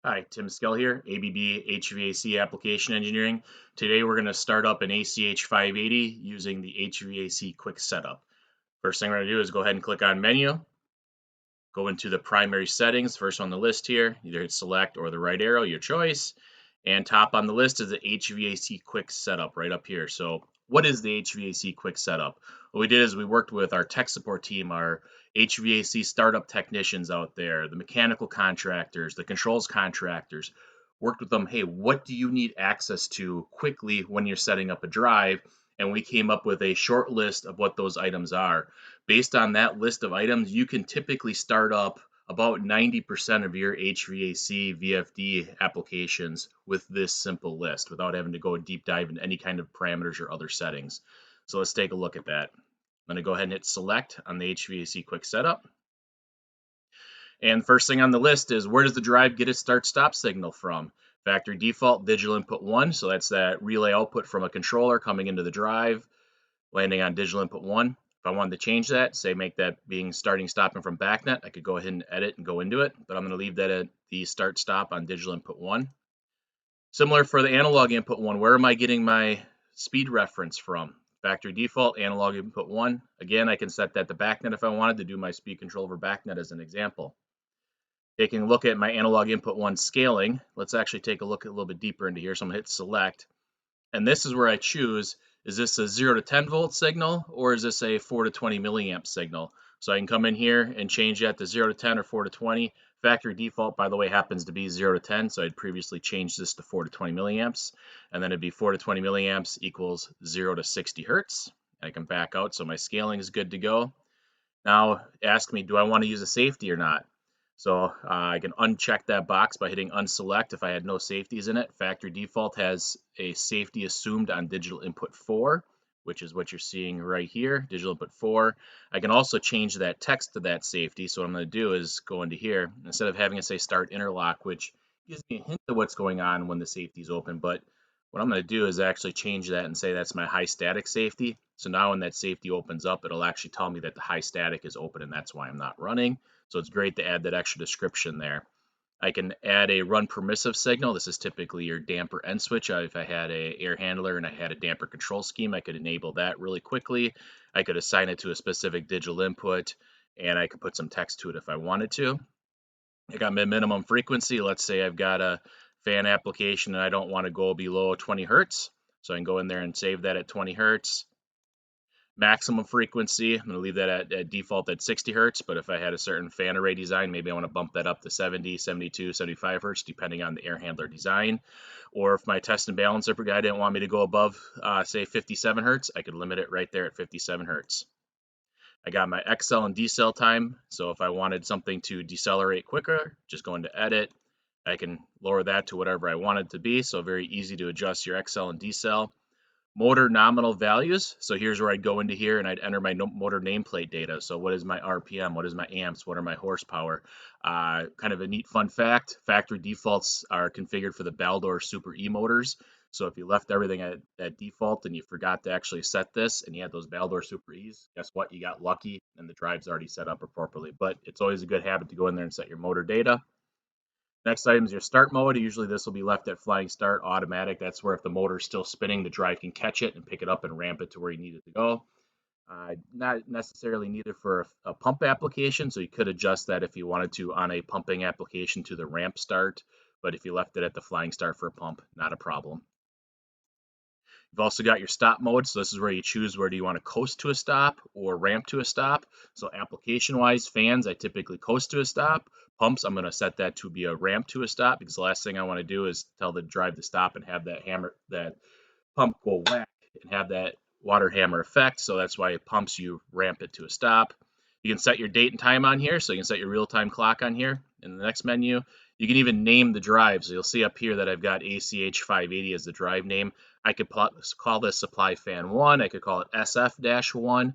Hi, Tim Skell here, ABB HVAC Application Engineering. Today we're going to start up an ACH580 using the HVAC Quick Setup. First thing we're going to do is go ahead and click on Menu, go into the primary settings, first on the list here, either hit select or the right arrow, your choice. And top on the list is the HVAC Quick Setup right up here. So what is the HVAC Quick Setup? What we did is we worked with our tech support team, our HVAC startup technicians out there, the mechanical contractors, the controls contractors, worked with them. Hey, what do you need access to quickly when you're setting up a drive? And we came up with a short list of what those items are. Based on that list of items, you can typically start up about 90% of your HVAC VFD applications with this simple list without having to go deep dive into any kind of parameters or other settings. So let's take a look at that. I'm going to go ahead and hit select on the HVAC Quick Setup. And first thing on the list is, where does the drive get its start-stop signal from? Factory default, digital input 1, so that's that relay output from a controller coming into the drive, landing on digital input 1. If I wanted to change that, say make that being starting stopping from BACnet, I could go ahead and edit and go into it, but I'm going to leave that at the start stop on digital input 1. Similar for the analog input 1, where am I getting my speed reference from? Factory default, analog input 1. Again, I can set that to BACnet if I wanted to do my speed control over BACnet as an example. Taking a look at my analog input 1 scaling, let's actually take a look a little bit deeper into here. So I'm going to hit select, and this is where I choose, is this a 0 to 10 volt signal, or is this a 4 to 20 milliamp signal? So I can come in here and change that to 0 to 10 or 4 to 20. Factory default, by the way, happens to be 0 to 10, so I'd previously changed this to 4 to 20 milliamps, and then it'd be 4 to 20 milliamps equals 0 to 60 hertz. I can back out, so my scaling is good to go. Now ask me, do I want to use a safety or not? So I can uncheck that box by hitting unselect if I had no safeties in it. Factory default has a safety assumed on digital input 4, which is what you're seeing right here, digital input 4. I can also change that text to that safety. So what I'm going to do is go into here, instead of having it say start interlock, which gives me a hint of what's going on when the safety is open, but what I'm going to do is actually change that and say that's my high static safety. So now when that safety opens up, it'll actually tell me that the high static is open, and that's why I'm not running. So it's great to add that extra description there. I can add a run permissive signal. This is typically your damper end switch. If I had a air handler and I had a damper control scheme, I could enable that really quickly. I could assign it to a specific digital input, and I could put some text to it if I wanted to. I got my minimum frequency. Let's say I've got a fan application and I don't want to go below 20 hertz. So I can go in there and save that at 20 hertz. Maximum frequency, I'm going to leave that at default at 60 hertz, but if I had a certain fan array design, maybe I want to bump that up to 70, 72, 75 hertz, depending on the air handler design. Or if my test and balancer guy didn't want me to go above, say 57 hertz, I could limit it right there at 57 hertz. I got my accel and decel time, so if I wanted something to decelerate quicker, just go into edit. I can lower that to whatever I want it to be, so very easy to adjust your accel and decel. Motor nominal values. So here's where I'd go into here and I'd enter my motor nameplate data. So what is my RPM? What is my amps? What are my horsepower? Kind of a neat fun fact, factory defaults are configured for the Baldor Super E motors. So if you left everything at default and you forgot to actually set this and you had those Baldor Super E's, guess what? You got lucky and the drive's already set up appropriately. But it's always a good habit to go in there and set your motor data. Next item is your start mode. Usually this will be left at flying start automatic. That's where if the motor is still spinning, the drive can catch it and pick it up and ramp it to where you need it to go. Not necessarily needed for a pump application, so you could adjust that if you wanted to on a pumping application to the ramp start. But if you left it at the flying start for a pump, not a problem. You've also got your stop mode. So this is where you choose where do you want to coast to a stop or ramp to a stop. So application-wise, fans, I typically coast to a stop. Pumps, I'm going to set that to be a ramp to a stop because the last thing I want to do is tell the drive to stop and have that pump go whack and have that water hammer effect. So that's why it pumps, you ramp it to a stop. You can set your date and time on here. So you can set your real-time clock on here. In the next menu, you can even name the drive. So you'll see up here that I've got ACH580 as the drive name. I could call this supply fan 1. I could call it SF-1.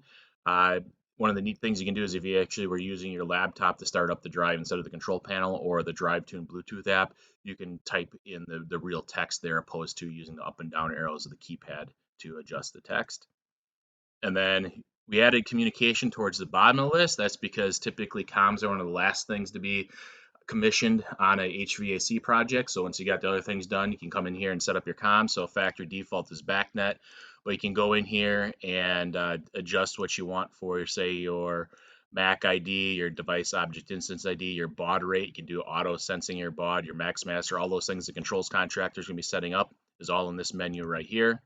One of the neat things you can do is if you actually were using your laptop to start up the drive instead of the control panel or the DriveTune Bluetooth app, you can type in the real text there opposed to using the up and down arrows of the keypad to adjust the text. And then we added communication towards the bottom of the list. That's because typically comms are one of the last things to be commissioned on a HVAC project. So once you got the other things done, you can come in here and set up your comms. So factory default is BACnet, but you can go in here and adjust what you want for, say, your MAC ID, your device object instance ID, your baud rate. You can do auto sensing your baud, your max master, all those things the controls contractor is going to be setting up is all in this menu right here.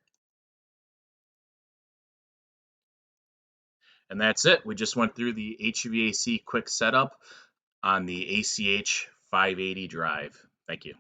And that's it. We just went through the HVAC quick setup on the ACH 580 drive. Thank you.